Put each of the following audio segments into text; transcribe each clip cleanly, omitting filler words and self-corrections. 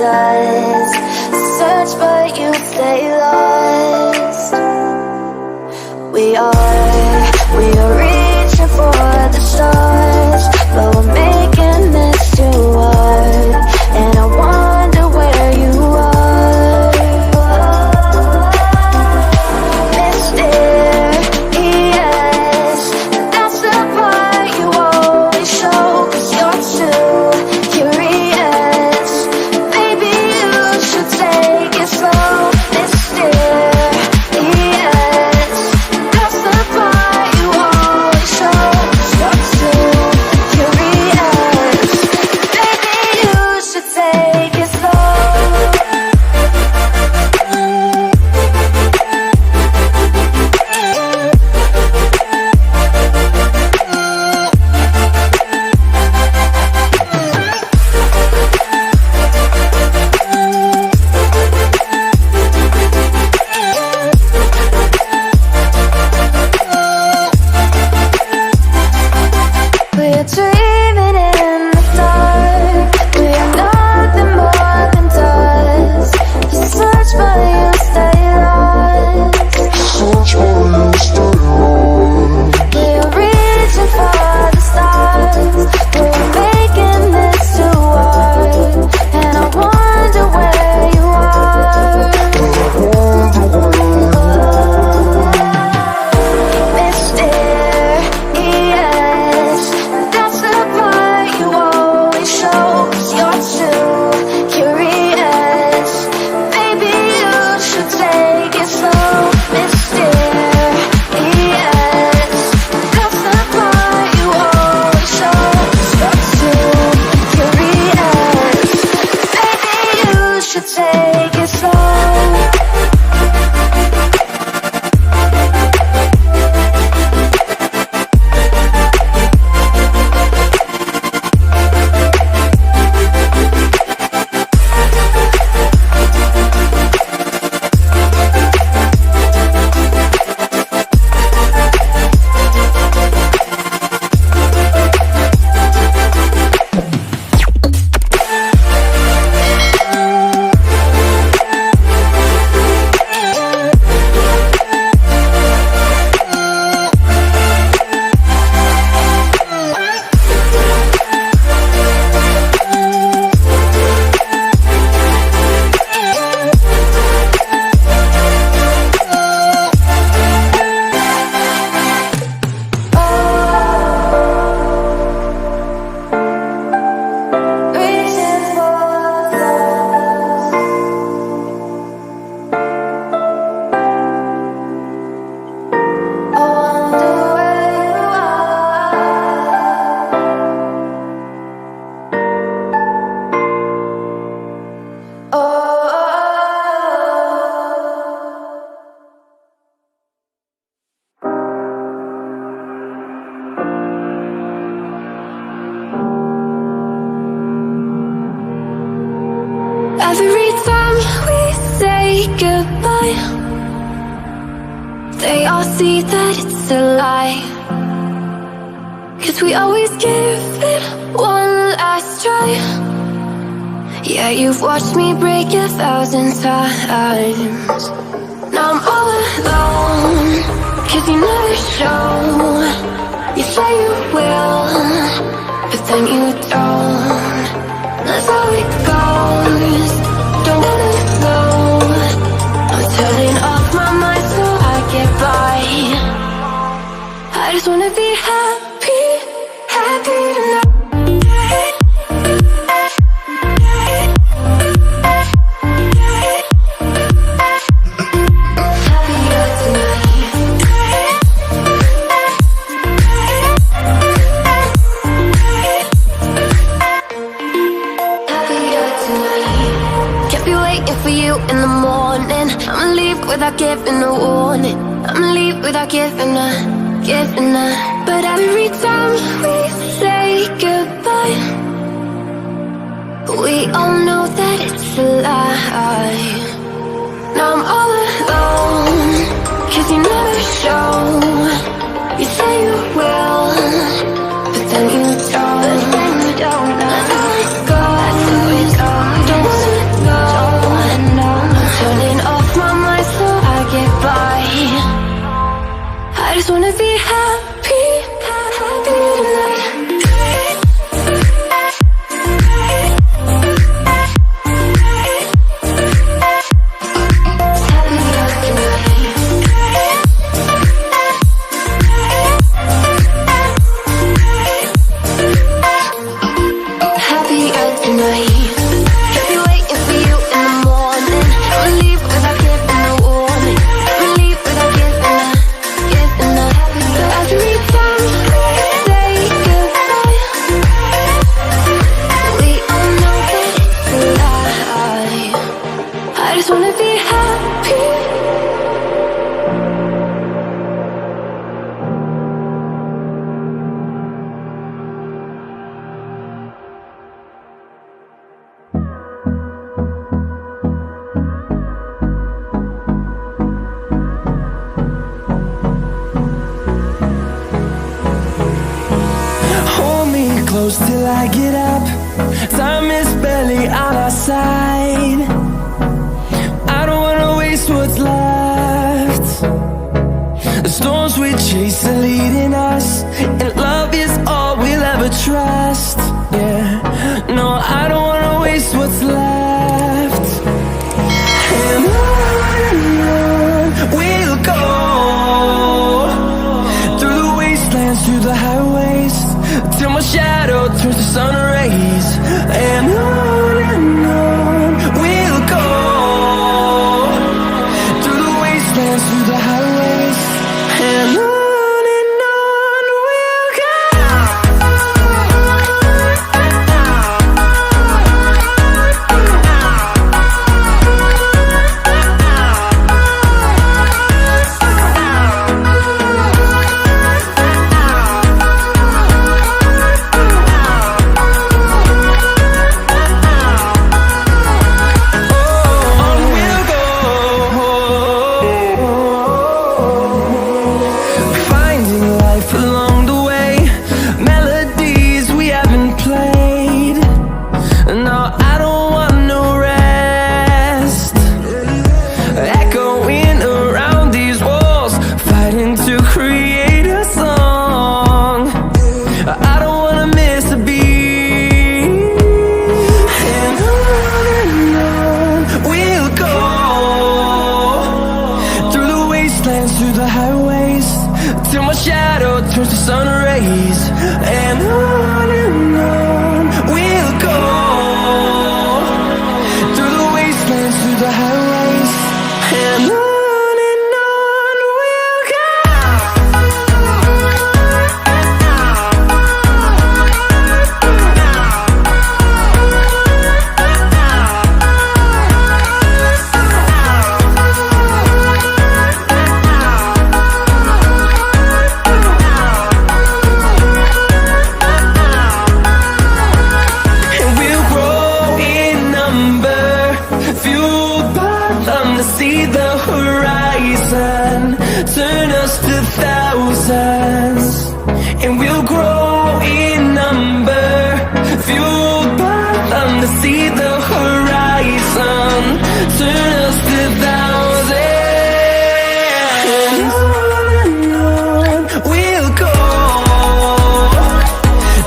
does. Search but you stay lost. We are reaching for the stars, but we're making this too hard. And I wonder where you are. Mysterious, that's the part you always show. 'Cause you're too curious. Maybe you should take it slow. Mysterious, that's the part you always show. 'Cause you're too curious. Maybe you should take it slow. We're dreaming in the dark. We are nothing more than dust. You search but you stay lost. We're reaching for the stars. We're making this too hard. And I wonder where you are. Mysterious, that's the part you always show. 'Cause you're too curious. Maybe you should take it slow. Mysterious, that's the part you always show. 'Cause you're too curious. Maybe you should take it slow. Every time we say goodbye, they all see that it's a lie. 'Cause we always give it one last try. Yeah, you've watched me break 1,000 times. Now I'm all alone, 'cause you never show. You say you will, but then you don't. That's how it goes. Don't wanna know. I'm turning off my mind so I get by. I just wanna be happy, happy tonight. Happier tonight. Happier tonight. Kept you waiting for you in the morning. I'ma leave without giving a warning. I'ma leave without giving a. But every time we say goodbye, we all know that it's a lie. Now I'm all alone, 'cause you never show. You say you will, but then you don't. That's how it goes. Don't wanna just wanna be happy, happy tonight. Close till I get up. Time is barely on our side. I don't wanna waste what's left. The storms we chase are leading us, and love is all we'll ever trust. Yeah, no, I don't wanna waste what's left. And on we'll go, through the wastelands, through the highways, till my shadow turns to sun rays. And on we'll go, through the wastelands, through the highways. And on we'll go. Turns to sun rays. And on we'll go, through the wastelands, through the highways. And on we'll go. See the horizon, turn us to thousands, and we'll grow in number, fueled by them to see the horizon, turn us to thousands. And on we'll go,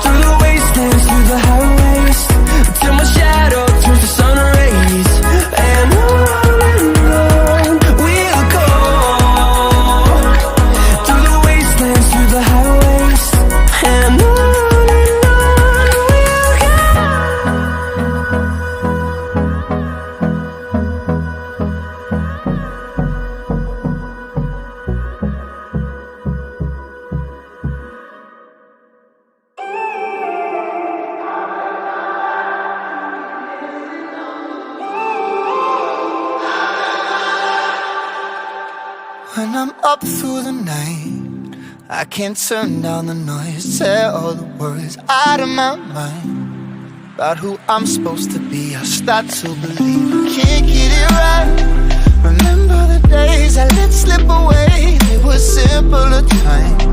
through the wastelands, through the highways, till my shadow turns to sun rays. And when I'm up through the night, I can't turn down the noise, tear all the worries out of my mind. About who I'm supposed to be, I start to believe I can't get it right. Remember the days I let slip away, they were simpler times.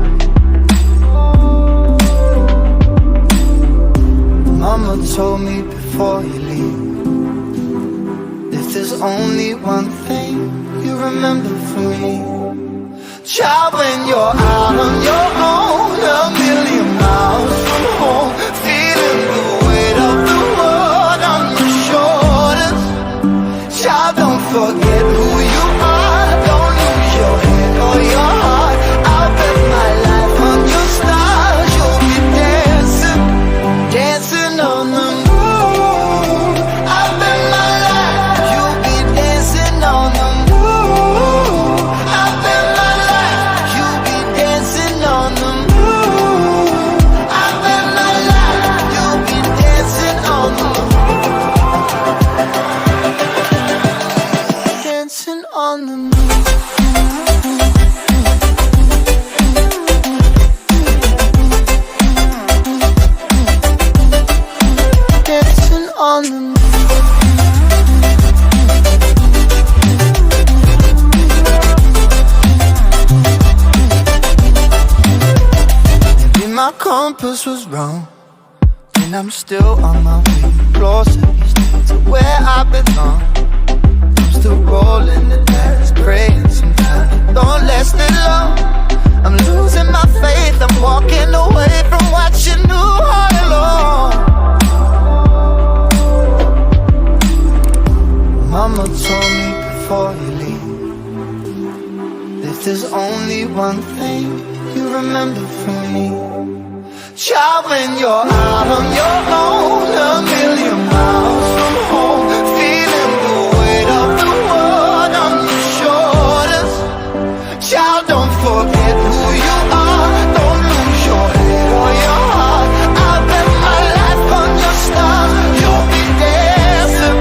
Mama told me before you leave, if there's only one thing you remember from me, child, when you're compass was wrong, and I'm still on my way, closer each day to where I belong. I'm still rolling the dice, praying sometimes don't last it long. I'm losing my faith, I'm walking away from what you knew all along. Mama told me before you leave, if there's only one thing you remember from me, child, when you're out on your own, a million miles from home, feeling the weight of the world on your shoulders, child, don't forget who you are, don't lose your head or your heart. I'll bet my life on your stars, you'll be dancing,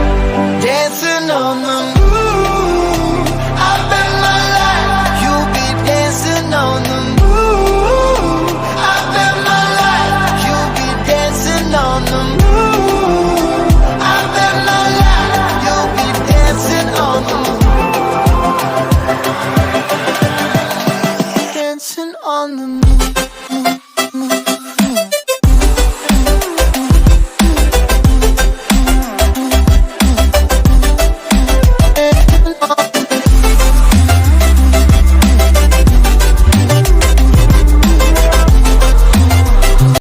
dancing on the moon. I'll bet my life, you'll be dancing on the moon. I'll bet my life, you'll be dancing on the moon. I'll bet my life, you'll be dancing on the moon. Dancing on the moon.